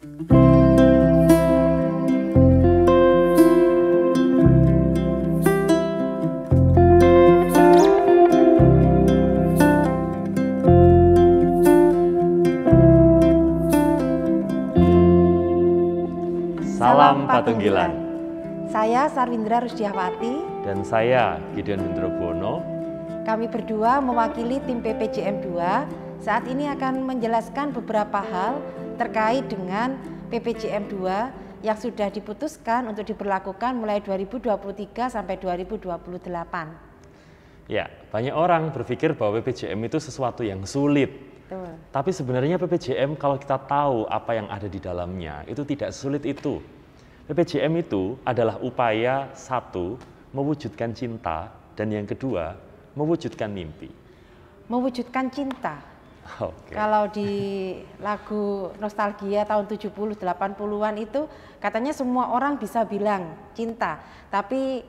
Salam Patunggilan. Saya Sarwindra Rusdiawati. Dan saya Gideon Hendrobono. Kami berdua mewakili tim PPJM 2 saat ini akan menjelaskan beberapa hal terkait dengan PPJM 2 yang sudah diputuskan untuk diberlakukan mulai 2023 sampai 2028. Ya, banyak orang berpikir bahwa PPJM itu sesuatu yang sulit. Betul. Tapi sebenarnya PPJM kalau kita tahu apa yang ada di dalamnya, itu tidak sulit itu. PPJM itu adalah upaya satu, mewujudkan cinta, dan yang kedua, mewujudkan mimpi. Mewujudkan cinta. Okay. Kalau di lagu nostalgia tahun 70-80-an itu katanya semua orang bisa bilang cinta, tapi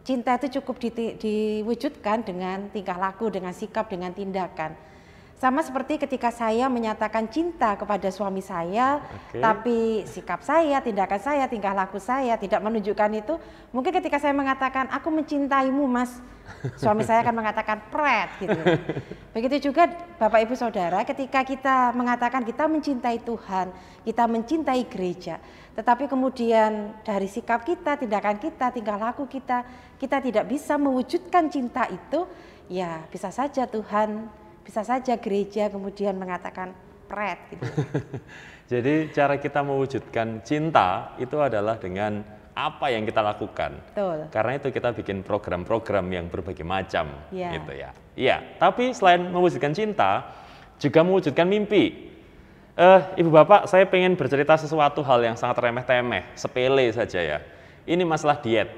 cinta itu cukup diwujudkan dengan tingkah laku, dengan sikap, dengan tindakan. Sama seperti ketika saya menyatakan cinta kepada suami saya, tapi sikap saya, tindakan saya, tingkah laku saya tidak menunjukkan itu. Mungkin ketika saya mengatakan, aku mencintaimu mas, suami saya akan mengatakan pret gitu. Begitu juga Bapak Ibu Saudara, ketika kita mengatakan kita mencintai Tuhan, kita mencintai gereja, tetapi kemudian dari sikap kita, tindakan kita, tingkah laku kita, kita tidak bisa mewujudkan cinta itu, ya bisa saja Tuhan, bisa saja gereja kemudian mengatakan pret gitu. Jadi cara kita mewujudkan cinta itu adalah dengan apa yang kita lakukan. Betul. Karena itu kita bikin program-program yang berbagai macam gitu ya. Iya, tapi selain mewujudkan cinta, juga mewujudkan mimpi. Ibu Bapak, saya pengen bercerita sesuatu hal yang sangat remeh-temeh, sepele saja ya. Ini masalah diet.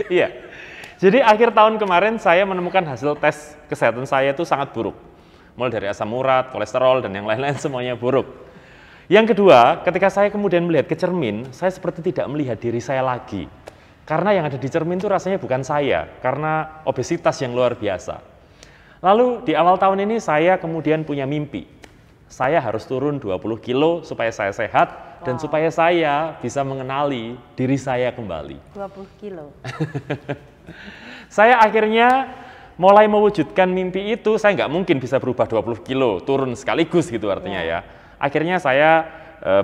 Iya. Jadi akhir tahun kemarin saya menemukan hasil tes kesehatan saya itu sangat buruk. Mulai dari asam urat, kolesterol, dan yang lain-lain semuanya buruk. Yang kedua, ketika saya kemudian melihat ke cermin, saya seperti tidak melihat diri saya lagi. Karena yang ada di cermin itu rasanya bukan saya, karena obesitas yang luar biasa. Lalu di awal tahun ini saya kemudian punya mimpi. Saya harus turun 20 kilo supaya saya sehat, dan supaya saya bisa mengenali diri saya kembali. 20 kilo. Saya akhirnya mulai mewujudkan mimpi itu. Saya nggak mungkin bisa berubah 20 kilo, turun sekaligus gitu artinya ya. Akhirnya saya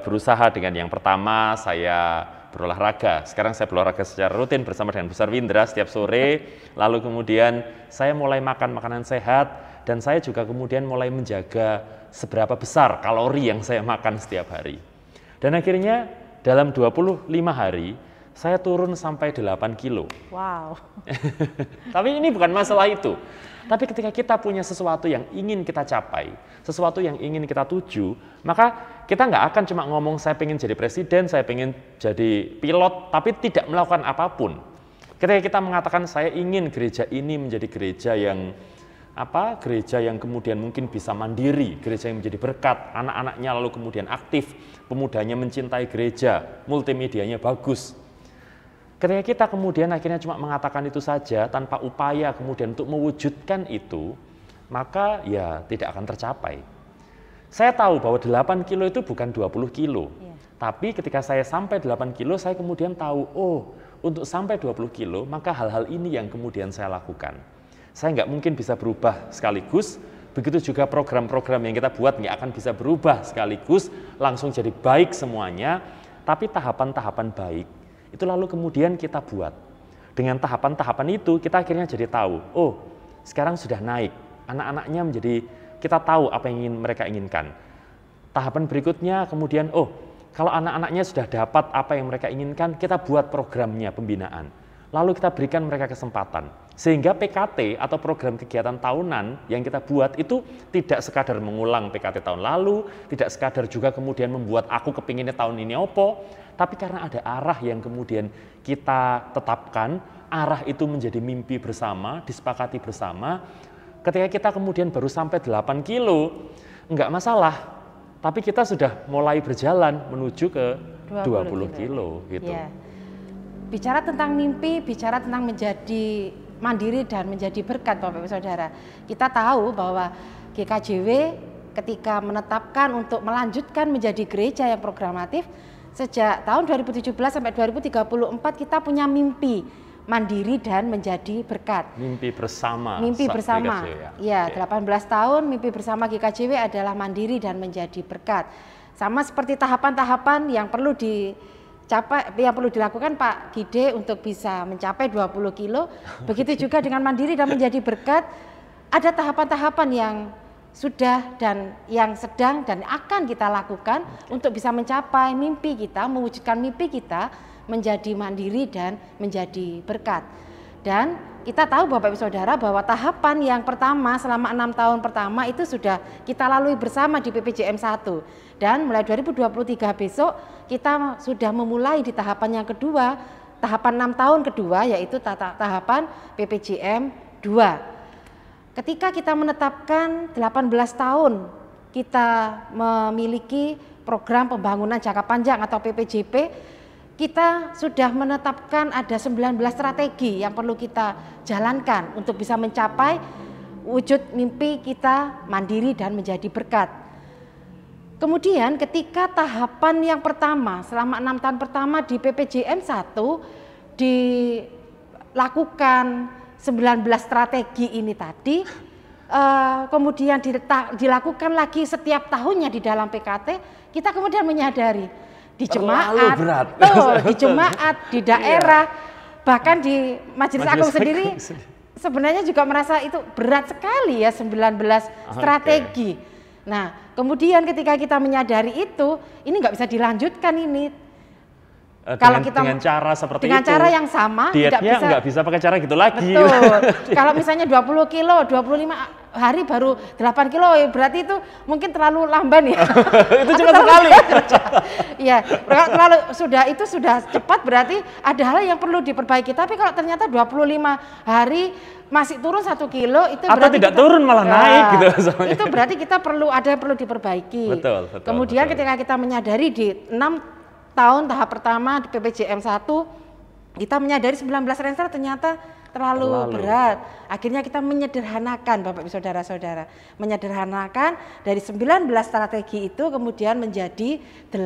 berusaha dengan yang pertama, saya berolahraga. Sekarang saya berolahraga secara rutin bersama dengan Bu Sarwindra setiap sore. Lalu kemudian saya mulai makan makanan sehat, dan saya juga kemudian mulai menjaga seberapa besar kalori yang saya makan setiap hari. Dan akhirnya dalam 25 hari, saya turun sampai 8 kilo. Wow. Tapi ini bukan masalah itu. Tapi ketika kita punya sesuatu yang ingin kita capai, sesuatu yang ingin kita tuju, maka kita nggak akan cuma ngomong saya pengen jadi presiden, saya pengen jadi pilot, tapi tidak melakukan apapun. Ketika kita mengatakan saya ingin gereja ini menjadi gereja yang gereja yang kemudian mungkin bisa mandiri, gereja yang menjadi berkat, anak-anaknya lalu kemudian aktif, pemudanya mencintai gereja, multimedianya bagus. Ketika kita kemudian akhirnya cuma mengatakan itu saja tanpa upaya kemudian untuk mewujudkan itu, maka ya tidak akan tercapai. Saya tahu bahwa 8 kilo itu bukan 20 kilo. Tapi ketika saya sampai 8 kilo, saya kemudian tahu, oh untuk sampai 20 kilo, maka hal-hal ini yang kemudian saya lakukan. Saya nggak mungkin bisa berubah sekaligus, begitu juga program-program yang kita buat nggak akan bisa berubah sekaligus, langsung jadi baik semuanya, tapi tahapan-tahapan baik. Itu lalu kemudian kita buat. Dengan tahapan-tahapan itu kita akhirnya jadi tahu, oh sekarang sudah naik, anak-anaknya menjadi, kita tahu apa yang ingin mereka inginkan. Tahapan berikutnya kemudian, oh kalau anak-anaknya sudah dapat apa yang mereka inginkan, kita buat programnya pembinaan. Lalu kita berikan mereka kesempatan. Sehingga PKT atau program kegiatan tahunan yang kita buat itu tidak sekadar mengulang PKT tahun lalu, tidak sekadar juga kemudian membuat aku kepinginnya tahun ini opo, tapi karena ada arah yang kemudian kita tetapkan, arah itu menjadi mimpi bersama, disepakati bersama. Ketika kita kemudian baru sampai 8 kilo, enggak masalah, tapi kita sudah mulai berjalan menuju ke 20 kilo gitu. Ya. Bicara tentang mimpi, bicara tentang menjadi mandiri dan menjadi berkat Bapak Ibu Saudara. Kita tahu bahwa GKJW ketika menetapkan untuk melanjutkan menjadi gereja yang programatif, sejak tahun 2017 sampai 2034 kita punya mimpi mandiri dan menjadi berkat. Mimpi bersama. Mimpi bersama. Ya, 18 tahun mimpi bersama GKJW adalah mandiri dan menjadi berkat. Sama seperti tahapan-tahapan yang perlu dicapai, yang perlu dilakukan Pak Gide untuk bisa mencapai 20 kilo. Begitu juga dengan mandiri dan menjadi berkat, ada tahapan-tahapan yang sudah dan yang sedang dan akan kita lakukan untuk bisa mencapai mimpi kita, mewujudkan mimpi kita menjadi mandiri dan menjadi berkat. Dan kita tahu Bapak Ibu Saudara bahwa tahapan yang pertama selama 6 tahun pertama itu sudah kita lalui bersama di PPJM 1. Dan mulai 2023 besok kita sudah memulai di tahapan yang kedua, tahapan 6 tahun kedua, yaitu tahapan PPJM 2. Ketika kita menetapkan 18 tahun kita memiliki program pembangunan jangka panjang atau PPJP, kita sudah menetapkan ada 19 strategi yang perlu kita jalankan untuk bisa mencapai wujud mimpi kita mandiri dan menjadi berkat. Kemudian ketika tahapan yang pertama selama 6 tahun pertama di PPJM 1 dilakukan 19 strategi ini tadi, kemudian dilakukan lagi setiap tahunnya di dalam PKT, kita kemudian menyadari di jemaat, di jemaat, di daerah, bahkan di Majelis Agung sendiri sebenarnya juga merasa itu berat sekali ya 19 strategi. Nah, kemudian ketika kita menyadari itu, ini nggak bisa dilanjutkan ini. Kalau kita dengan cara seperti dengan itu, cara yang sama, dietnya nggak bisa pakai cara gitu lagi. Betul. Kalau misalnya 20 kilo, 25 hari baru 8 kilo, berarti itu mungkin terlalu lamban ya. Itu cepat sekali. Ya, terlalu itu sudah cepat, berarti ada hal yang perlu diperbaiki. Tapi kalau ternyata 25 hari masih turun 1 kilo, itu atau berarti tidak turun malah naik gitu. Soalnya. Itu berarti kita perlu diperbaiki. Betul. Kemudian ketika kita menyadari di 6 tahun tahap pertama di PPJM 1 kita menyadari 19 Ranger ternyata terlalu berat. Akhirnya kita menyederhanakan Bapak Ibu Saudara-saudara, menyederhanakan dari 19 strategi itu kemudian menjadi 8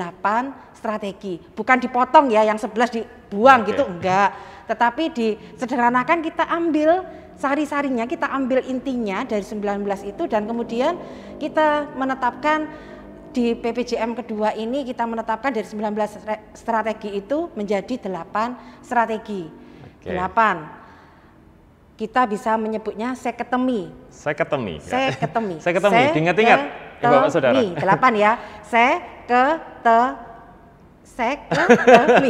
strategi. Bukan dipotong ya, yang 11 dibuang gitu, enggak. Tetapi disederhanakan, kita ambil sari-sarinya, kita ambil intinya dari 19 itu, dan kemudian kita menetapkan di PPJM kedua ini kita menetapkan dari 19 strategi itu menjadi 8 strategi. 8. Kita bisa menyebutnya seketemi. Seketemi. Seketemi. Seketemi. Diingat-ingat Bapak Saudara. 8 ya. Seketemi.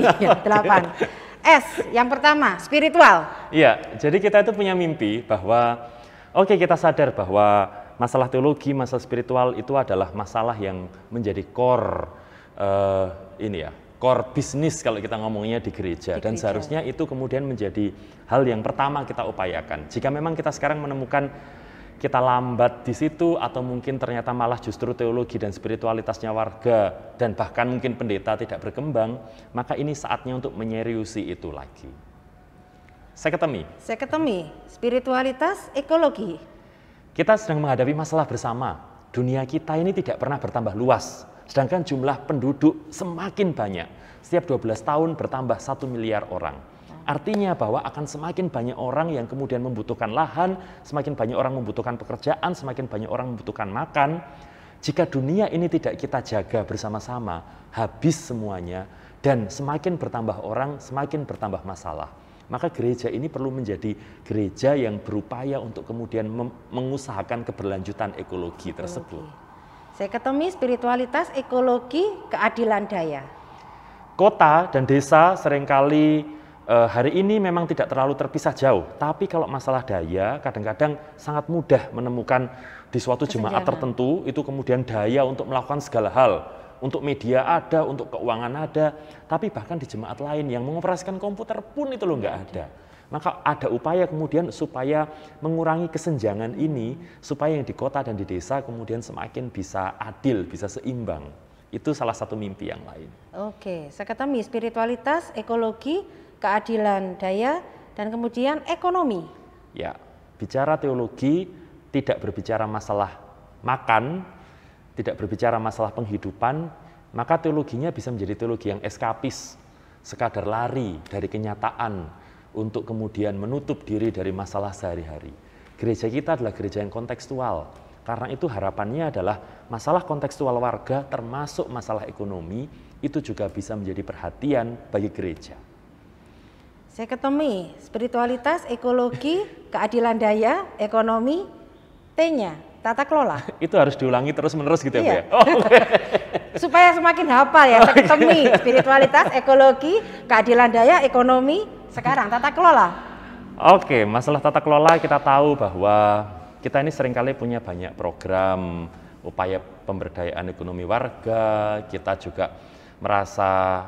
8. S yang pertama, spiritual. Iya, jadi kita itu punya mimpi bahwa kita sadar bahwa masalah teologi, masalah spiritual itu adalah masalah yang menjadi core core bisnis kalau kita ngomongnya di gereja. Dan seharusnya itu kemudian menjadi hal yang pertama kita upayakan. Jika memang kita sekarang menemukan kita lambat di situ, atau mungkin ternyata malah justru teologi dan spiritualitasnya warga dan bahkan mungkin pendeta tidak berkembang, maka ini saatnya untuk menyeriusi itu lagi. Seketemi, spiritualitas, ekologi. Kita sedang menghadapi masalah bersama. Dunia kita ini tidak pernah bertambah luas, sedangkan jumlah penduduk semakin banyak. Setiap 12 tahun bertambah 1 miliar orang. Artinya bahwa akan semakin banyak orang yang kemudian membutuhkan lahan, semakin banyak orang membutuhkan pekerjaan, semakin banyak orang membutuhkan makan. Jika dunia ini tidak kita jaga bersama-sama, habis semuanya, dan semakin bertambah orang, semakin bertambah masalah. Maka gereja ini perlu menjadi gereja yang berupaya untuk kemudian mengusahakan keberlanjutan ekologi tersebut. Seketemi, spiritualitas, ekologi, keadilan daya. Kota dan desa seringkali hari ini memang tidak terlalu terpisah jauh, tapi kalau masalah daya kadang-kadang sangat mudah menemukan di suatu jemaat tertentu itu kemudian daya untuk melakukan segala hal. Untuk media ada, untuk keuangan ada, tapi bahkan di jemaat lain yang mengoperasikan komputer pun itu loh nggak ada. Maka ada upaya kemudian supaya mengurangi kesenjangan ini, supaya yang di kota dan di desa kemudian semakin bisa adil, bisa seimbang. Itu salah satu mimpi yang lain. Oke, seketemi, spiritualitas, ekologi, keadilan daya, dan kemudian ekonomi. Ya, bicara teologi tidak berbicara masalah makan, tidak berbicara masalah penghidupan, maka teologinya bisa menjadi teologi yang eskapis, sekadar lari dari kenyataan untuk kemudian menutup diri dari masalah sehari-hari. Gereja kita adalah gereja yang kontekstual, karena itu harapannya adalah masalah kontekstual warga termasuk masalah ekonomi itu juga bisa menjadi perhatian bagi gereja. Saya ketemu spiritualitas, ekologi, keadilan daya, ekonomi, T-nya, tata kelola. Itu harus diulangi terus-menerus gitu iya. ya, Bu ya? Oh, supaya semakin hafal ya, saya ketemu spiritualitas, ekologi, keadilan daya, ekonomi, sekarang tata kelola. Oke, masalah tata kelola kita tahu bahwa kita ini seringkali punya banyak program, upaya pemberdayaan ekonomi warga, kita juga merasa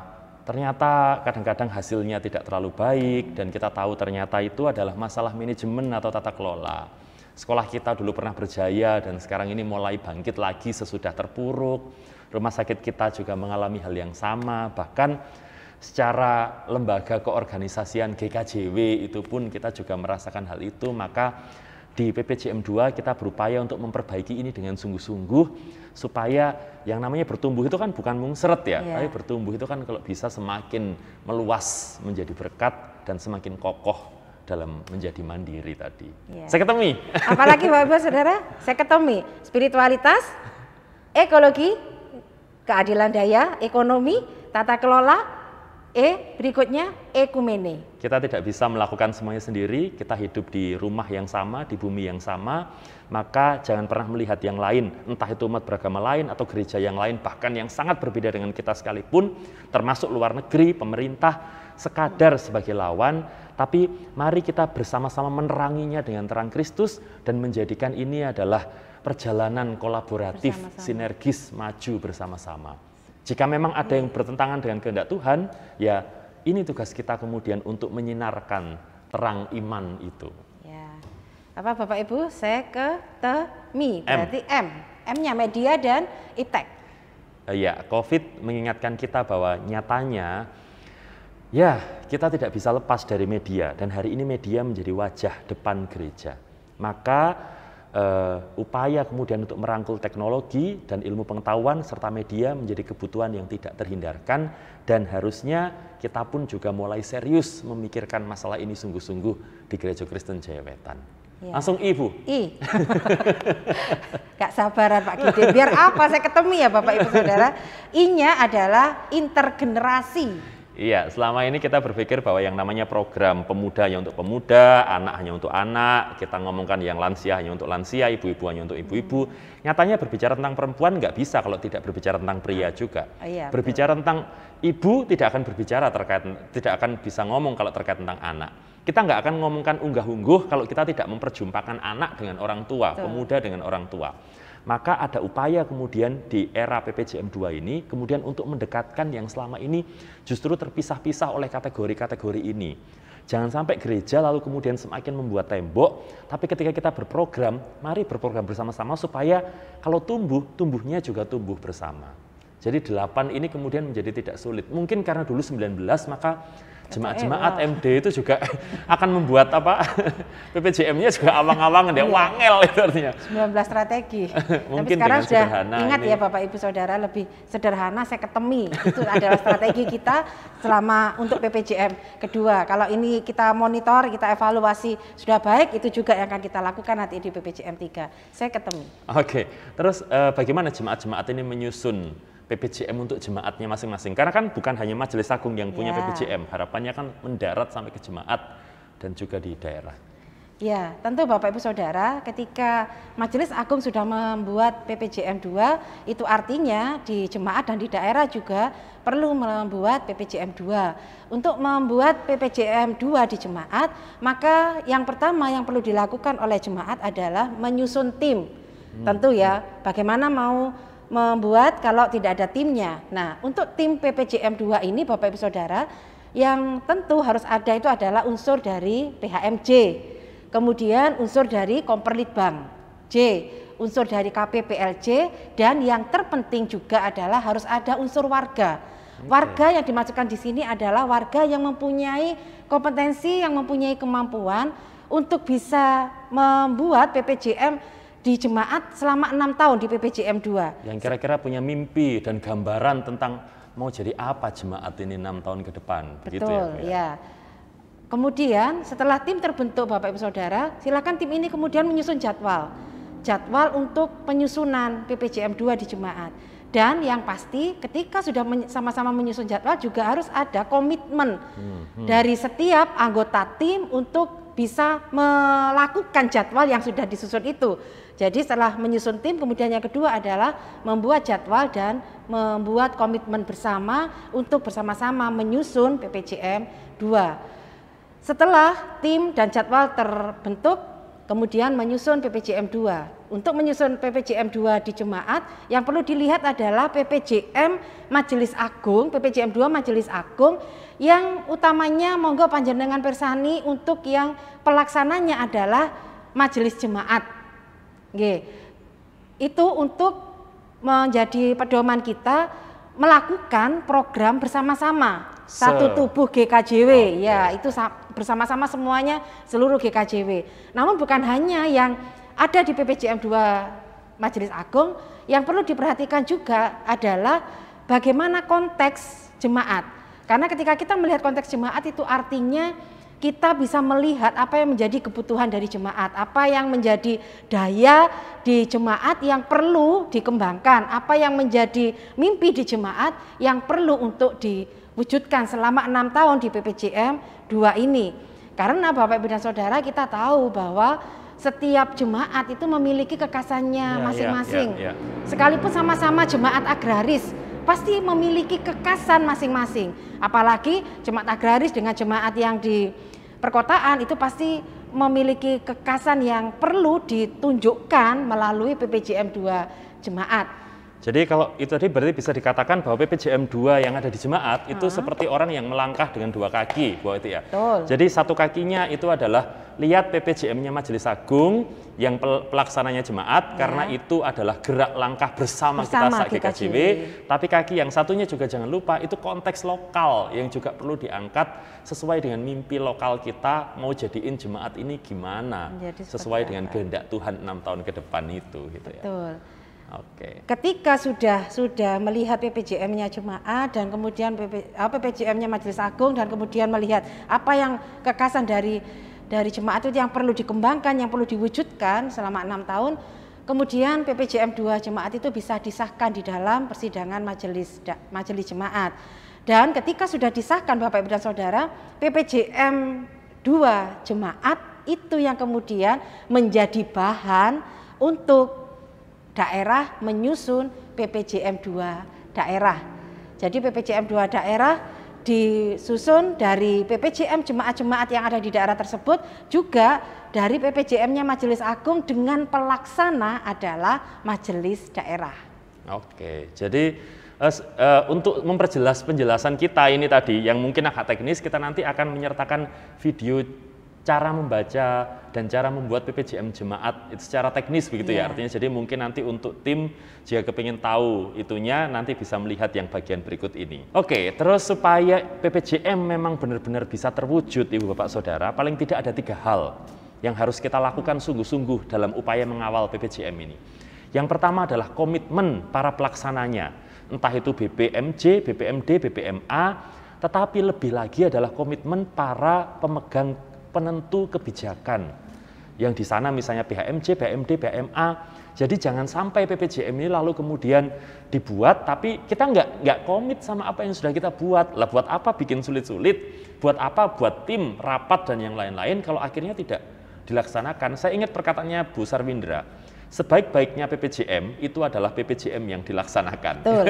ternyata kadang-kadang hasilnya tidak terlalu baik dan kita tahu ternyata itu adalah masalah manajemen atau tata kelola. Sekolah kita dulu pernah berjaya dan sekarang ini mulai bangkit lagi sesudah terpuruk. Rumah sakit kita juga mengalami hal yang sama, bahkan secara lembaga keorganisasian GKJW itu pun kita juga merasakan hal itu. Maka di PPJM 2 kita berupaya untuk memperbaiki ini dengan sungguh-sungguh supaya yang namanya bertumbuh itu kan bukan mungseret ya, tapi bertumbuh itu kan kalau bisa semakin meluas menjadi berkat dan semakin kokoh dalam menjadi mandiri tadi. Saya ketemu. Apalagi Bapak Saudara, saya ketemu spiritualitas, ekologi, keadilan daya, ekonomi, tata kelola, berikutnya ekumene. Kita tidak bisa melakukan semuanya sendiri, kita hidup di rumah yang sama, di bumi yang sama, maka jangan pernah melihat yang lain, entah itu umat beragama lain atau gereja yang lain, bahkan yang sangat berbeda dengan kita sekalipun, termasuk luar negeri, pemerintah, sekadar sebagai lawan, tapi mari kita bersama-sama meneranginya dengan terang Kristus dan menjadikan ini adalah perjalanan kolaboratif, sinergis, maju bersama-sama. Jika memang ada yang bertentangan dengan kehendak Tuhan, ya ini tugas kita kemudian untuk menyinarkan terang iman itu. Ya. Apa Bapak Ibu, saya ketemi, berarti M. M-nya media dan iptek. Ya, COVID mengingatkan kita bahwa nyatanya, ya kita tidak bisa lepas dari media, dan hari ini media menjadi wajah depan gereja. Maka upaya kemudian untuk merangkul teknologi dan ilmu pengetahuan serta media menjadi kebutuhan yang tidak terhindarkan dan harusnya kita pun juga mulai serius memikirkan masalah ini sungguh-sungguh di Gereja Kristen Jaya Wetan. Ya. Langsung Ibu. I. Gak sabaran Pak Gide. Biar apa saya ketemu ya Bapak Ibu Saudara. I-nya adalah intergenerasi. Iya, selama ini kita berpikir bahwa yang namanya program pemuda hanya untuk pemuda, anak hanya untuk anak, kita ngomongkan yang lansia hanya untuk lansia, ibu-ibu hanya untuk ibu-ibu. Nyatanya berbicara tentang perempuan nggak bisa kalau tidak berbicara tentang pria juga. Iya, berbicara tentang ibu tidak akan berbicara tidak akan bisa ngomong kalau terkait tentang anak. Kita nggak akan ngomongkan unggah-ungguh kalau kita tidak memperjumpakan anak dengan orang tua, pemuda dengan orang tua. Maka ada upaya kemudian di era PPJM 2 ini kemudian untuk mendekatkan yang selama ini justru terpisah-pisah oleh kategori-kategori ini. Jangan sampai gereja lalu kemudian semakin membuat tembok, tapi ketika kita berprogram, mari berprogram bersama-sama supaya kalau tumbuhnya juga tumbuh bersama. Jadi 8 ini kemudian menjadi tidak sulit. Mungkin karena dulu 19 maka jemaat-jemaat MD itu juga akan membuat PPJM-nya juga awang-awang dia wangel itu artinya. 19 strategi. Mungkin tapi sekarang sudah ingat ini. Ya Bapak Ibu Saudara, lebih sederhana saya ketemi. Itu adalah strategi kita selama untuk PPJM kedua. Kalau ini kita monitor, kita evaluasi sudah baik, itu juga yang akan kita lakukan nanti di PPJM 3. Saya ketemi. Oke. Terus bagaimana jemaat-jemaat ini menyusun PPJM untuk jemaatnya masing-masing? Karena kan bukan hanya Majelis Agung yang punya PPJM, harapannya kan mendarat sampai ke jemaat dan juga di daerah. Ya, tentu Bapak Ibu Saudara, ketika Majelis Agung sudah membuat PPJM 2, itu artinya di jemaat dan di daerah juga perlu membuat PPJM 2. Untuk membuat PPJM 2 di jemaat, maka yang pertama yang perlu dilakukan oleh jemaat adalah menyusun tim. Tentu ya, bagaimana mau membuat kalau tidak ada timnya. Nah, untuk tim PPJM 2 ini Bapak Ibu Saudara, yang tentu harus ada itu adalah unsur dari PHMJ, kemudian unsur dari Komperlitbang J, unsur dari KPPLJ, dan yang terpenting juga adalah harus ada unsur warga. Warga yang dimasukkan di sini adalah warga yang mempunyai kompetensi, yang mempunyai kemampuan untuk bisa membuat PPJM di jemaat selama 6 tahun di PPJM 2. Yang kira-kira punya mimpi dan gambaran tentang mau jadi apa jemaat ini 6 tahun ke depan. Betul, ya. Kemudian setelah tim terbentuk Bapak Ibu Saudara, silakan tim ini kemudian menyusun jadwal untuk penyusunan PPJM 2 di jemaat. Dan yang pasti ketika sudah sama-sama menyusun jadwal juga harus ada komitmen dari setiap anggota tim untuk bisa melakukan jadwal yang sudah disusun itu. Jadi setelah menyusun tim, kemudian yang kedua adalah membuat jadwal dan membuat komitmen bersama untuk bersama-sama menyusun PPJM 2. Setelah tim dan jadwal terbentuk, kemudian menyusun PPJM 2. Untuk menyusun PPJM 2 di jemaat, yang perlu dilihat adalah PPJM Majelis Agung, PPJM 2 Majelis Agung, yang utamanya monggo panjenengan persani untuk yang pelaksananya adalah Majelis Jemaat. Itu untuk menjadi pedoman kita melakukan program bersama-sama. Satu tubuh GKJW, ya itu bersama-sama semuanya seluruh GKJW. Namun bukan hanya yang ada di PPJM 2 Majelis Agung, yang perlu diperhatikan juga adalah bagaimana konteks jemaat. Karena ketika kita melihat konteks jemaat itu artinya kita bisa melihat apa yang menjadi kebutuhan dari jemaat, apa yang menjadi daya di jemaat yang perlu dikembangkan, apa yang menjadi mimpi di jemaat yang perlu untuk diwujudkan selama 6 tahun di PPJM 2 ini. Karena Bapak Ibu dan Saudara, kita tahu bahwa setiap jemaat itu memiliki kekasannya masing-masing. Sekalipun sama-sama jemaat agraris, pasti memiliki kekasan masing-masing. Apalagi jemaat agraris dengan jemaat yang di perkotaan itu pasti memiliki kekasan yang perlu ditunjukkan melalui PPJM 2 jemaat. Jadi kalau itu tadi berarti bisa dikatakan bahwa PPJM 2 yang ada di jemaat itu seperti orang yang melangkah dengan 2 kaki, Bu itu ya. Betul. Jadi satu kakinya itu adalah lihat PPJM-nya Majelis Agung yang pelaksananya jemaat, karena itu adalah gerak langkah bersama kita GKJW. Tapi kaki yang satunya juga jangan lupa itu konteks lokal yang juga perlu diangkat sesuai dengan mimpi lokal kita mau jadiin jemaat ini gimana, sesuai dengan kehendak Tuhan 6 tahun ke depan itu gitu ya. Betul. Oke. Ketika sudah melihat PPJM-nya jemaat dan kemudian PPJM-nya Majelis Agung dan kemudian melihat apa yang kekasan dari jemaat itu yang perlu dikembangkan, yang perlu diwujudkan selama 6 tahun, kemudian PPJM 2 jemaat itu bisa disahkan di dalam persidangan majelis jemaat. Dan ketika sudah disahkan Bapak Ibu dan Saudara, PPJM 2 jemaat itu yang kemudian menjadi bahan untuk daerah menyusun PPJM 2 daerah. Jadi PPJM 2 daerah disusun dari PPJM jemaat-jemaat yang ada di daerah tersebut, juga dari PPJM-nya Majelis Agung dengan pelaksana adalah majelis daerah. Oke, jadi untuk memperjelas penjelasan kita ini tadi yang mungkin agak teknis, kita nanti akan menyertakan video cara membaca dan cara membuat PPJM jemaat itu secara teknis begitu ya, artinya jadi mungkin nanti untuk tim jika kepingin tahu itunya nanti bisa melihat yang bagian berikut ini. Oke, terus supaya PPJM memang benar-benar bisa terwujud Ibu Bapak Saudara, paling tidak ada 3 hal yang harus kita lakukan sungguh-sungguh dalam upaya mengawal PPJM ini. Yang pertama adalah komitmen para pelaksananya, entah itu BPMJ, BPMD, BPMA, tetapi lebih lagi adalah komitmen para pemegang penentu kebijakan yang di sana misalnya BHMJ, BHMD, BHMA. Jadi jangan sampai PPJM ini lalu kemudian dibuat tapi kita nggak komit sama apa yang sudah kita buat. Lah buat apa bikin sulit-sulit? Buat apa buat tim rapat dan yang lain-lain kalau akhirnya tidak dilaksanakan? Saya ingat perkataannya Bu Sarwindra, sebaik-baiknya PPJM itu adalah PPJM yang dilaksanakan. Betul.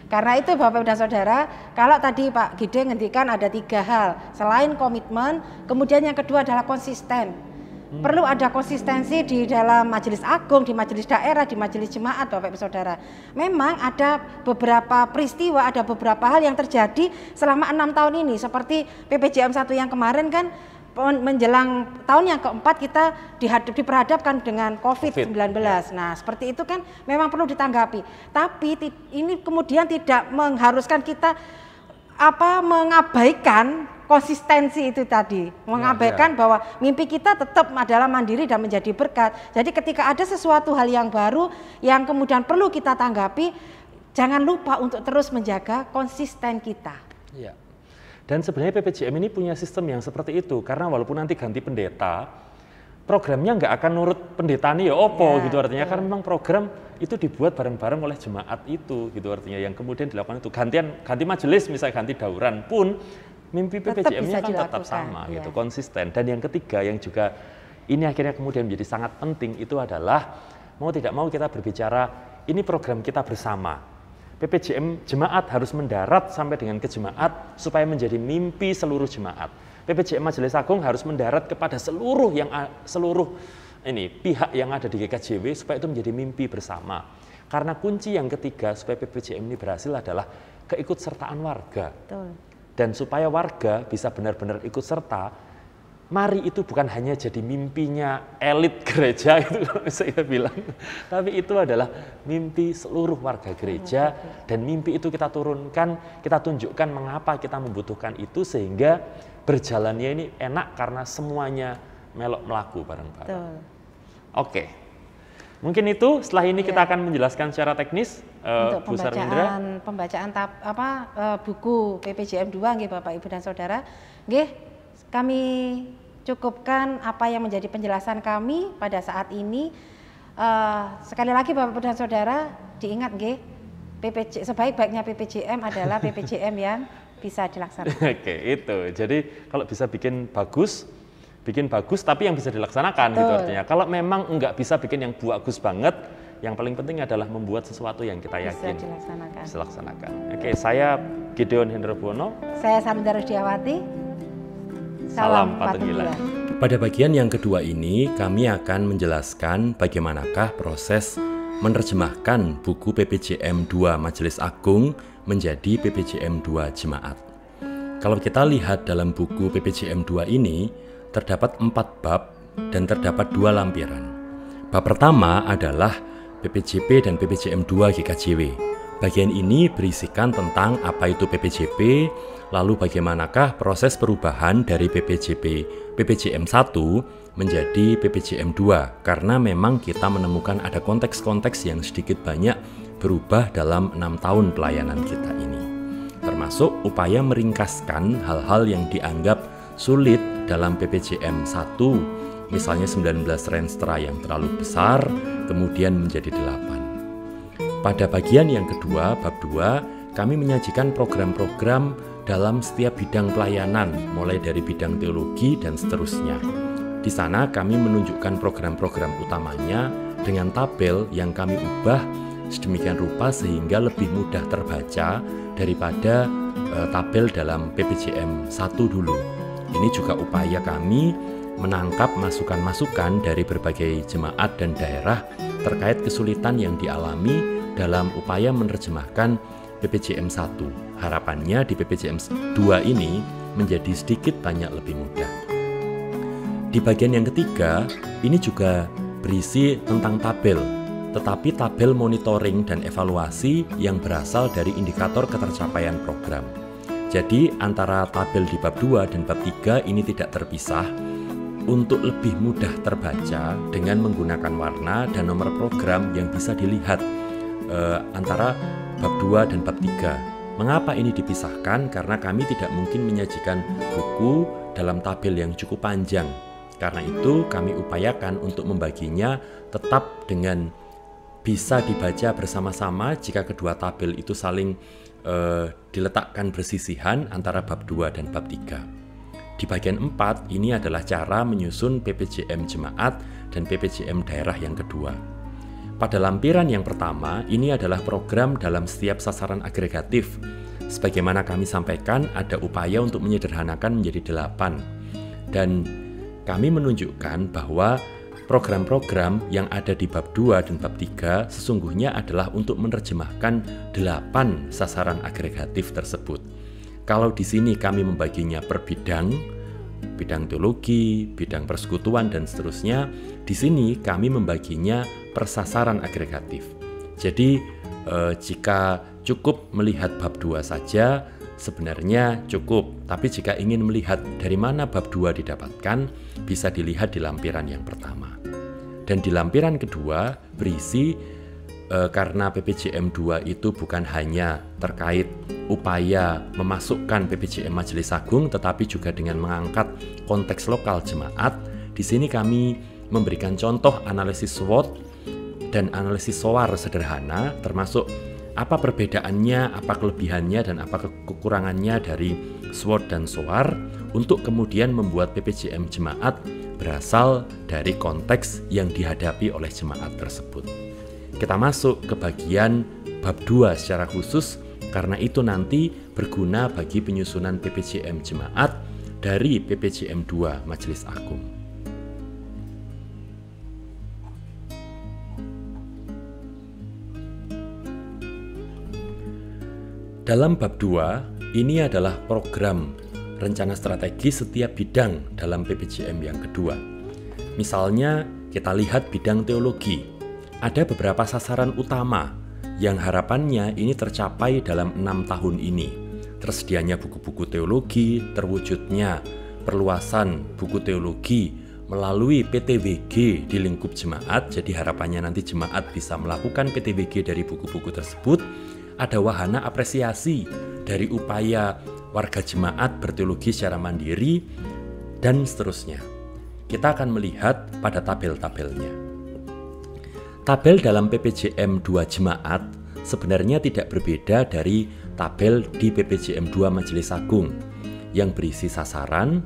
Karena itu Bapak dan Saudara, kalau tadi Pak Gide ngendikan ada 3 hal, selain komitmen, kemudian yang kedua adalah konsisten. Perlu ada konsistensi di dalam majelis agung, di majelis daerah, di majelis jemaat Bapak Ibu Saudara. Memang ada beberapa peristiwa, ada beberapa hal yang terjadi selama 6 tahun ini, seperti PPJM 1 yang kemarin kan menjelang tahun yang keempat kita diperhadapkan dengan COVID-19. Nah, seperti itu kan memang perlu ditanggapi. Tapi ini kemudian tidak mengharuskan kita mengabaikan konsistensi itu tadi, mengabaikan bahwa mimpi kita tetap adalah mandiri dan menjadi berkat. Jadi ketika ada sesuatu hal yang baru yang kemudian perlu kita tanggapi, jangan lupa untuk terus menjaga konsisten kita. Ya. Dan sebenarnya PPJM ini punya sistem yang seperti itu, karena walaupun nanti ganti pendeta, programnya nggak akan nurut pendeta nih ya opo gitu artinya, kan memang program itu dibuat bareng-bareng oleh jemaat itu gitu artinya, yang kemudian dilakukan itu ganti majelis, misalnya ganti dauran pun mimpi PPJM-nya kan tetap sama gitu, konsisten. Dan yang ketiga yang juga ini akhirnya kemudian menjadi sangat penting itu adalah mau tidak mau kita berbicara ini program kita bersama. PPJM jemaat harus mendarat sampai dengan ke jemaat supaya menjadi mimpi seluruh jemaat. PPJM Majelis Agung harus mendarat kepada seluruh pihak yang ada di GKJW supaya itu menjadi mimpi bersama. Karena kunci yang ketiga supaya PPJM ini berhasil adalah keikutsertaan warga. Betul. Dan supaya warga bisa benar-benar ikut serta, mari itu bukan hanya jadi mimpinya elit gereja gitu kalau saya bilang, tapi itu adalah mimpi seluruh warga gereja, dan mimpi itu kita turunkan, kita tunjukkan mengapa kita membutuhkan itu sehingga berjalannya ini enak karena semuanya melok melaku bareng-bareng. Oke, mungkin itu setelah ini kita akan menjelaskan secara teknis untuk Bu Sarmindra. pembacaan buku PPJM 2 nggih Bapak Ibu dan Saudara. Nggih, kami cukupkan apa yang menjadi penjelasan kami pada saat ini. Sekali lagi Bapak Ibu dan Saudara, diingat nggih, sebaik-baiknya PPJM adalah PPJM yang bisa dilaksanakan. Oke, itu. Jadi kalau bisa bikin bagus tapi yang bisa dilaksanakan. Betul. Gitu artinya. Kalau memang enggak bisa bikin yang bagus banget, yang paling penting adalah membuat sesuatu yang kita yakin bisa dilaksanakan. Oke, saya Gideon Hendro Buwono. Saya Sarmindra Rusdiawati. Salam Patunggilan. Pada bagian yang kedua ini, kami akan menjelaskan bagaimanakah proses menerjemahkan buku PPJM 2 Majelis Agung menjadi PPJM 2 Jemaat. Kalau kita lihat dalam buku PPJM 2 ini, terdapat 4 bab dan terdapat 2 lampiran. Bab pertama adalah PPJP dan PPJM 2 GKJW. Bagian ini berisikan tentang apa itu PPJP, lalu bagaimanakah proses perubahan dari PPJM 1 menjadi PPJM 2, karena memang kita menemukan ada konteks-konteks yang sedikit banyak berubah dalam 6 tahun pelayanan kita ini. Termasuk upaya meringkaskan hal-hal yang dianggap sulit dalam PPJM 1, misalnya 19 renstra yang terlalu besar, kemudian menjadi 8. Pada bagian yang kedua, bab 2, kami menyajikan program-program dalam setiap bidang pelayanan, mulai dari bidang teologi dan seterusnya. Di sana kami menunjukkan program-program utamanya dengan tabel yang kami ubah sedemikian rupa sehingga lebih mudah terbaca daripada tabel dalam PPJM 1 dulu. Ini juga upaya kami menangkap masukan-masukan dari berbagai jemaat dan daerah terkait kesulitan yang dialami dalam upaya menerjemahkan PPJM 1. Harapannya di PPJM 2 ini menjadi sedikit banyak lebih mudah. Di bagian yang ketiga, ini juga berisi tentang tabel, tetapi tabel monitoring dan evaluasi yang berasal dari indikator ketercapaian program. Jadi antara tabel di bab 2 dan bab 3 ini tidak terpisah untuk lebih mudah terbaca dengan menggunakan warna dan nomor program yang bisa dilihat antara bab 2 dan bab 3. Mengapa ini dipisahkan? Karena kami tidak mungkin menyajikan buku dalam tabel yang cukup panjang. Karena itu kami upayakan untuk membaginya tetap dengan bisa dibaca bersama-sama jika kedua tabel itu saling diletakkan bersisihan antara bab 2 dan bab 3. Di bagian 4 ini adalah cara menyusun PPJM jemaat dan PPJM daerah yang kedua. Pada lampiran yang pertama, ini adalah program dalam setiap sasaran agregatif. Sebagaimana kami sampaikan, ada upaya untuk menyederhanakan menjadi 8. Dan kami menunjukkan bahwa program-program yang ada di bab 2 dan bab 3 sesungguhnya adalah untuk menerjemahkan 8 sasaran agregatif tersebut. Kalau di sini kami membaginya per bidang teologi, bidang persekutuan, dan seterusnya, di sini kami membaginya per sasaran agregatif. Jadi jika cukup melihat bab 2 saja, sebenarnya cukup, tapi jika ingin melihat dari mana bab 2 didapatkan, bisa dilihat di lampiran yang pertama. Dan di lampiran kedua berisi karena PPJM 2 itu bukan hanya terkait upaya memasukkan PPJM Majelis Agung, tetapi juga dengan mengangkat konteks lokal jemaat. Di sini kami memberikan contoh analisis SWOT dan analisis SOAR sederhana, termasuk apa perbedaannya, apa kelebihannya, dan apa kekurangannya dari SWOT dan SOAR, untuk kemudian membuat PPJM jemaat berasal dari konteks yang dihadapi oleh jemaat tersebut. Kita masuk ke bagian bab 2 secara khusus, karena itu nanti berguna bagi penyusunan PPJM jemaat dari PPJM 2 Majelis Agung. Dalam bab 2, ini adalah program rencana strategi setiap bidang dalam PPJM yang kedua. Misalnya, kita lihat bidang teologi. Ada beberapa sasaran utama yang harapannya ini tercapai dalam 6 tahun ini. Tersedianya buku-buku teologi, terwujudnya perluasan buku teologi melalui PTWG di lingkup jemaat. Jadi harapannya nanti jemaat bisa melakukan PTWG dari buku-buku tersebut. Ada wahana apresiasi dari upaya warga jemaat berteologi secara mandiri, dan seterusnya. Kita akan melihat pada tabel-tabelnya. Tabel dalam PPJM 2 jemaat sebenarnya tidak berbeda dari tabel di PPJM 2 Majelis Agung yang berisi sasaran,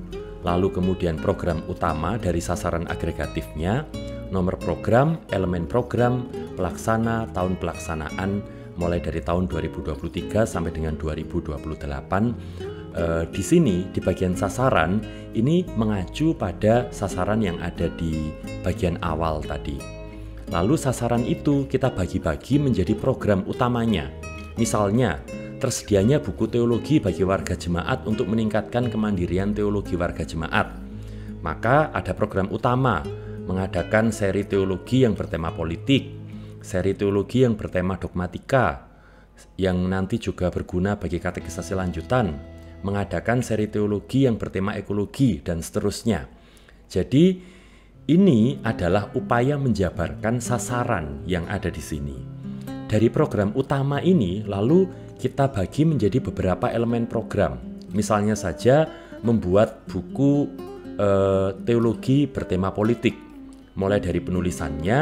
lalu kemudian program utama dari sasaran agregatifnya, nomor program, elemen program, pelaksana, tahun pelaksanaan mulai dari tahun 2023 sampai dengan 2028. Di sini di bagian sasaran ini mengacu pada sasaran yang ada di bagian awal tadi. Lalu sasaran itu kita bagi-bagi menjadi program utamanya. Misalnya, tersedianya buku teologi bagi warga jemaat untuk meningkatkan kemandirian teologi warga jemaat. Maka ada program utama, mengadakan seri teologi yang bertema politik, seri teologi yang bertema dogmatika, yang nanti juga berguna bagi katekisasi lanjutan, mengadakan seri teologi yang bertema ekologi, dan seterusnya. Jadi, ini adalah upaya menjabarkan sasaran yang ada di sini. Dari program utama ini, lalu kita bagi menjadi beberapa elemen program. Misalnya saja membuat buku teologi bertema politik, mulai dari penulisannya,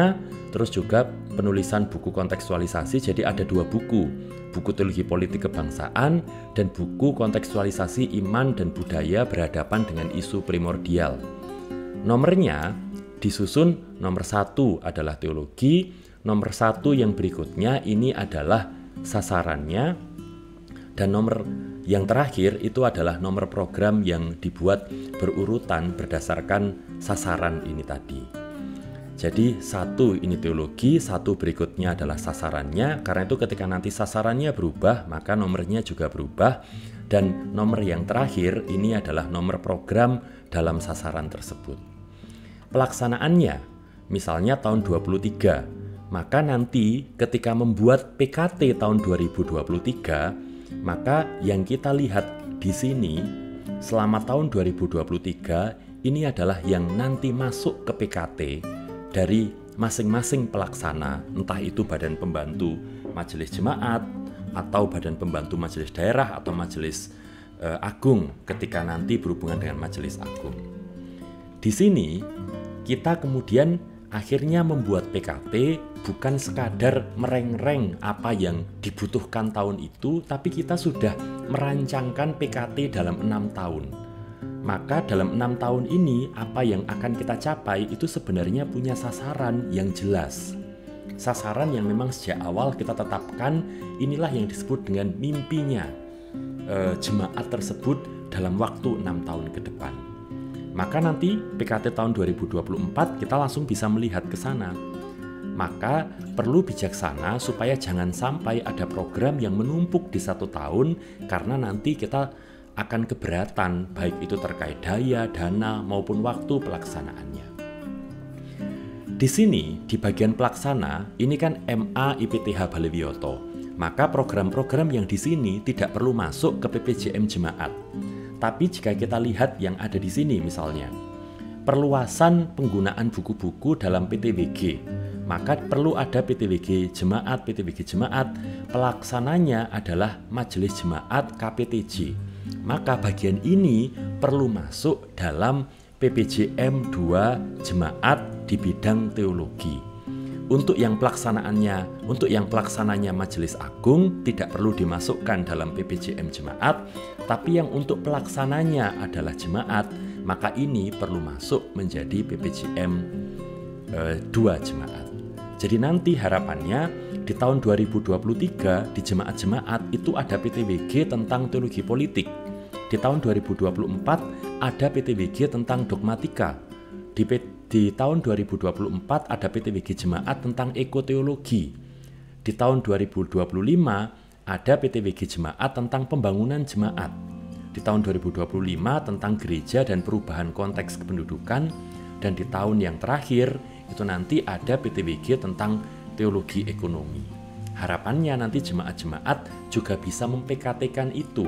terus juga penulisan buku kontekstualisasi. Jadi ada 2 buku, buku teologi politik kebangsaan dan buku kontekstualisasi iman dan budaya berhadapan dengan isu primordial. Nomornya disusun, nomor 1 adalah teologi, nomor 1 yang berikutnya ini adalah sasarannya, dan nomor yang terakhir itu adalah nomor program yang dibuat berurutan berdasarkan sasaran ini tadi. Jadi 1 ini teologi, 1 berikutnya adalah sasarannya. Karena itu ketika nanti sasarannya berubah, maka nomornya juga berubah, dan nomor yang terakhir ini adalah nomor program dalam sasaran tersebut. Pelaksanaannya, misalnya tahun 23, maka nanti ketika membuat PKT tahun 2023, maka yang kita lihat di sini selama tahun 2023 ini adalah yang nanti masuk ke PKT dari masing-masing pelaksana, entah itu badan pembantu majelis jemaat atau badan pembantu majelis daerah atau majelis agung ketika nanti berhubungan dengan majelis agung. Di sini kita kemudian akhirnya membuat PKT bukan sekadar mereng-reng apa yang dibutuhkan tahun itu, tapi kita sudah merancangkan PKT dalam 6 tahun. Maka dalam 6 tahun ini apa yang akan kita capai itu sebenarnya punya sasaran yang jelas. Sasaran yang memang sejak awal kita tetapkan, inilah yang disebut dengan mimpinya jemaat tersebut dalam waktu 6 tahun ke depan. Maka nanti PKT tahun 2024 kita langsung bisa melihat ke sana. Maka perlu bijaksana supaya jangan sampai ada program yang menumpuk di 1 tahun, karena nanti kita akan keberatan baik itu terkait daya, dana maupun waktu pelaksanaannya. Di sini, di bagian pelaksana, ini kan MA IPTH Balewiyoto. Maka program-program yang di sini tidak perlu masuk ke PPJM Jemaat. Tapi jika kita lihat yang ada di sini misalnya, perluasan penggunaan buku-buku dalam PTWG, maka perlu ada PTWG Jemaat, pelaksananya adalah Majelis Jemaat KPTJ. Maka bagian ini perlu masuk dalam PPJM 2 Jemaat di bidang teologi. Untuk yang pelaksananya Majelis Agung tidak perlu dimasukkan dalam PPJM Jemaat, tapi yang untuk pelaksananya adalah Jemaat, maka ini perlu masuk menjadi PPJM 2 Jemaat. Jadi nanti harapannya di tahun 2023 di jemaat-jemaat itu ada PTWG tentang teologi politik. Di tahun 2024 ada PTWG tentang dogmatika. Di tahun 2024 ada PTWG Jemaat tentang ekoteologi. Di tahun 2025 ada PTWG Jemaat tentang pembangunan jemaat. Di tahun 2025 tentang gereja dan perubahan konteks kependudukan. Dan di tahun yang terakhir itu nanti ada PTWG tentang teologi ekonomi. Harapannya nanti jemaat-jemaat juga bisa mem-PKT-kan itu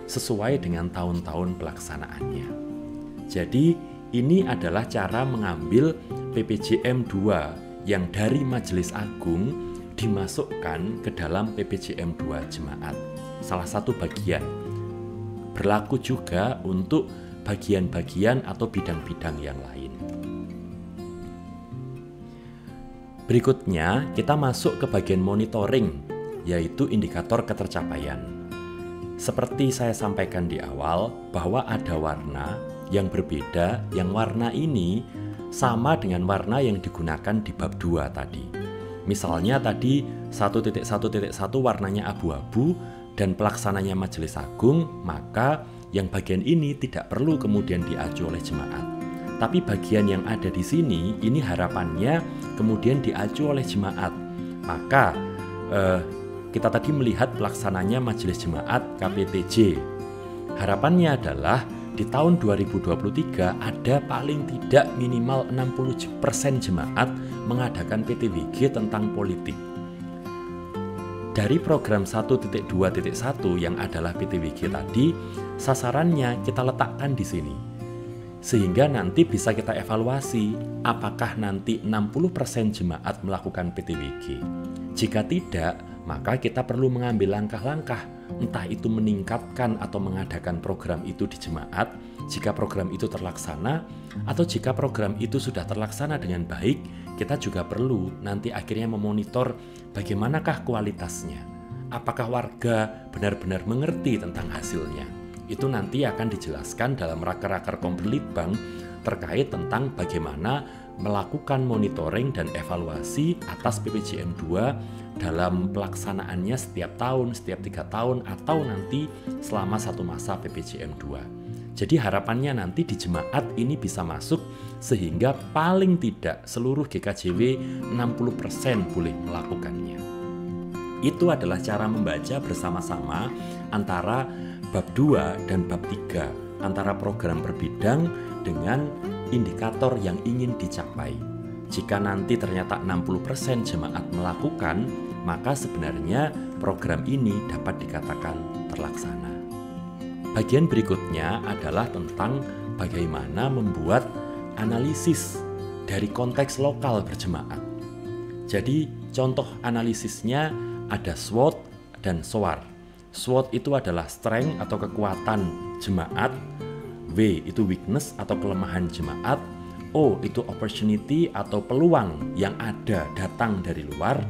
sesuai dengan tahun-tahun pelaksanaannya. Jadi ini adalah cara mengambil PPJM 2 yang dari Majelis Agung dimasukkan ke dalam PPJM 2 Jemaat. Salah satu bagian. Berlaku juga untuk bagian-bagian atau bidang-bidang yang lain. Berikutnya kita masuk ke bagian monitoring, yaitu indikator ketercapaian. Seperti saya sampaikan di awal bahwa ada warna yang berbeda, yang warna ini sama dengan warna yang digunakan di bab 2 tadi. Misalnya tadi 1.1.1 warnanya abu-abu dan pelaksananya Majelis Agung, maka yang bagian ini tidak perlu kemudian diacu oleh jemaat. Tapi bagian yang ada di sini, ini harapannya kemudian diacu oleh jemaat. Maka kita tadi melihat pelaksananya Majelis Jemaat KPTJ. Harapannya adalah di tahun 2023 ada paling tidak minimal 60% jemaat mengadakan PTWG tentang politik. Dari program 1.2.1 yang adalah PTWG tadi, sasarannya kita letakkan di sini. Sehingga nanti bisa kita evaluasi apakah nanti 60% jemaat melakukan PTWG. Jika tidak, maka kita perlu mengambil langkah-langkah, entah itu meningkatkan atau mengadakan program itu di jemaat, jika program itu terlaksana, atau jika program itu sudah terlaksana dengan baik, kita juga perlu nanti akhirnya memonitor bagaimanakah kualitasnya. Apakah warga benar-benar mengerti tentang hasilnya. Itu nanti akan dijelaskan dalam raker-raker Komperlitbang terkait tentang bagaimana melakukan monitoring dan evaluasi atas PPJM 2 dalam pelaksanaannya setiap tahun, setiap 3 tahun, atau nanti selama satu masa PPJM 2. Jadi harapannya nanti di jemaat ini bisa masuk sehingga paling tidak seluruh GKJW 60% boleh melakukannya. Itu adalah cara membaca bersama-sama antara bab 2 dan bab 3, antara program per bidang dengan indikator yang ingin dicapai. Jika nanti ternyata 60% jemaat melakukan, maka sebenarnya program ini dapat dikatakan terlaksana. Bagian berikutnya adalah tentang bagaimana membuat analisis dari konteks lokal berjemaat. Jadi contoh analisisnya ada SWOT dan SOAR. SWOT itu adalah strength atau kekuatan jemaat, W itu weakness atau kelemahan jemaat, O itu opportunity atau peluang yang ada datang dari luar,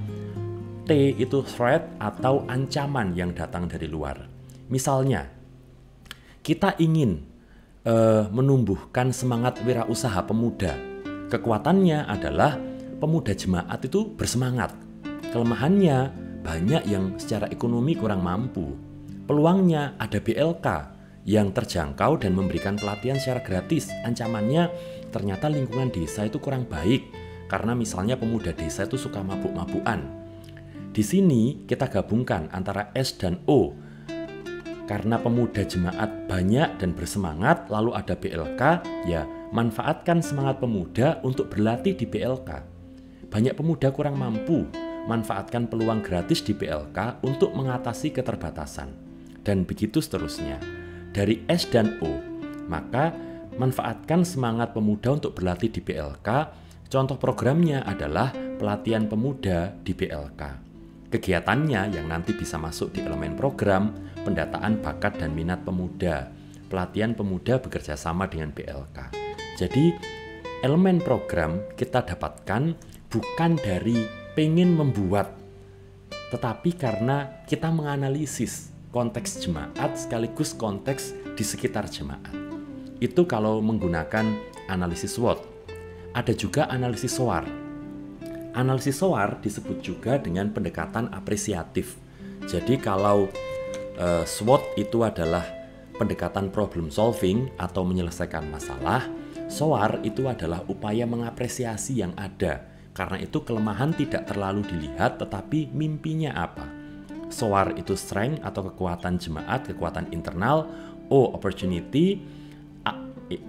T itu threat atau ancaman yang datang dari luar. Misalnya, kita ingin menumbuhkan semangat wirausaha pemuda. Kekuatannya adalah pemuda jemaat itu bersemangat. Kelemahannya banyak yang secara ekonomi kurang mampu. Peluangnya ada BLK yang terjangkau dan memberikan pelatihan secara gratis. Ancamannya ternyata lingkungan desa itu kurang baik karena misalnya pemuda desa itu suka mabuk-mabukan. Di sini kita gabungkan antara S dan O. Karena pemuda jemaat banyak dan bersemangat, lalu ada BLK, ya manfaatkan semangat pemuda untuk berlatih di BLK. banyak pemuda kurang mampu manfaatkan peluang gratis di PLK untuk mengatasi keterbatasan. Dan begitu seterusnya. Dari S dan O, maka manfaatkan semangat pemuda untuk berlatih di PLK. Contoh programnya adalah pelatihan pemuda di PLK. Kegiatannya yang nanti bisa masuk di elemen program, pendataan bakat dan minat pemuda. Pelatihan pemuda bekerja sama dengan PLK. Jadi, elemen program kita dapatkan bukan dari pengen membuat, tetapi karena kita menganalisis konteks jemaat sekaligus konteks di sekitar jemaat. Itu kalau menggunakan analisis SWOT. Ada juga analisis SOAR. Analisis SOAR disebut juga dengan pendekatan apresiatif. Jadi kalau SWOT itu adalah pendekatan problem solving atau menyelesaikan masalah, SOAR itu adalah upaya mengapresiasi yang ada. Karena itu kelemahan tidak terlalu dilihat, tetapi mimpinya apa. SOAR itu strength atau kekuatan jemaat, kekuatan internal. O opportunity,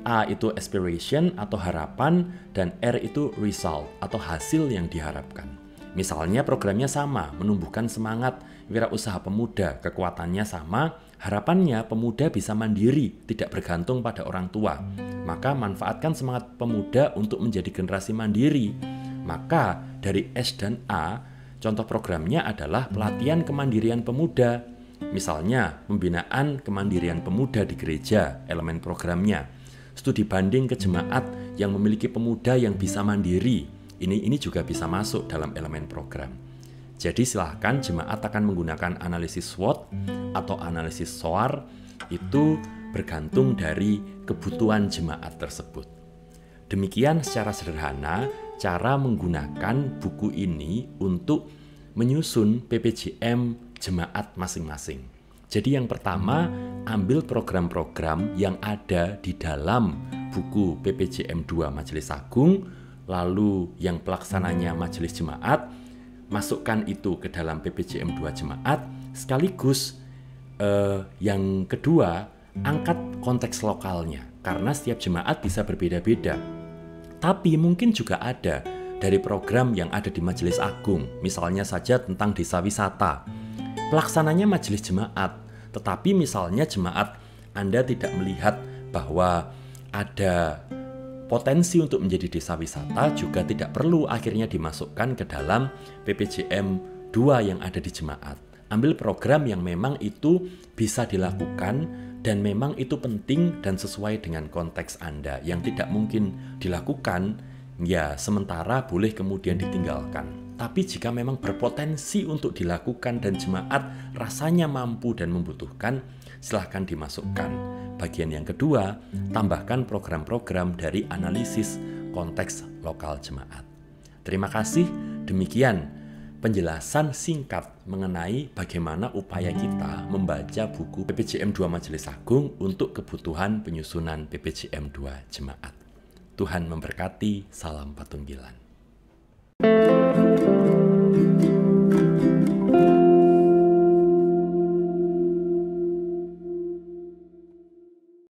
A itu aspiration atau harapan, dan R itu result atau hasil yang diharapkan. Misalnya programnya sama, menumbuhkan semangat wirausaha pemuda, kekuatannya sama, harapannya pemuda bisa mandiri, tidak bergantung pada orang tua. Maka manfaatkan semangat pemuda untuk menjadi generasi mandiri. Maka dari S dan A, contoh programnya adalah pelatihan kemandirian pemuda. Misalnya, pembinaan kemandirian pemuda di gereja, elemen programnya. Studi banding ke jemaat yang memiliki pemuda yang bisa mandiri. Ini juga bisa masuk dalam elemen program. Jadi silahkan jemaat akan menggunakan analisis SWOT atau analisis SOAR, itu bergantung dari kebutuhan jemaat tersebut. Demikian secara sederhana cara menggunakan buku ini untuk menyusun PPJM jemaat masing-masing. Jadi yang pertama, ambil program-program yang ada di dalam buku PPJM 2 Majelis Agung, lalu yang pelaksananya Majelis Jemaat, masukkan itu ke dalam PPJM 2 Jemaat, sekaligus yang kedua, angkat konteks lokalnya, karena setiap jemaat bisa berbeda-beda. Tapi mungkin juga ada dari program yang ada di Majelis Agung, misalnya saja tentang desa wisata. Pelaksananya Majelis Jemaat, tetapi misalnya jemaat Anda tidak melihat bahwa ada potensi untuk menjadi desa wisata, juga tidak perlu akhirnya dimasukkan ke dalam PPJM 2 yang ada di jemaat. Ambil program yang memang itu bisa dilakukan dan memang itu penting dan sesuai dengan konteks Anda. Yang tidak mungkin dilakukan, ya sementara boleh kemudian ditinggalkan. Tapi jika memang berpotensi untuk dilakukan dan jemaat rasanya mampu dan membutuhkan, silahkan dimasukkan. Bagian yang kedua, tambahkan program-program dari analisis konteks lokal jemaat. Terima kasih, demikian penjelasan singkat mengenai bagaimana upaya kita membaca buku PPJM 2 Majelis Agung untuk kebutuhan penyusunan PPJM 2 Jemaat. Tuhan memberkati, salam Patunggilan.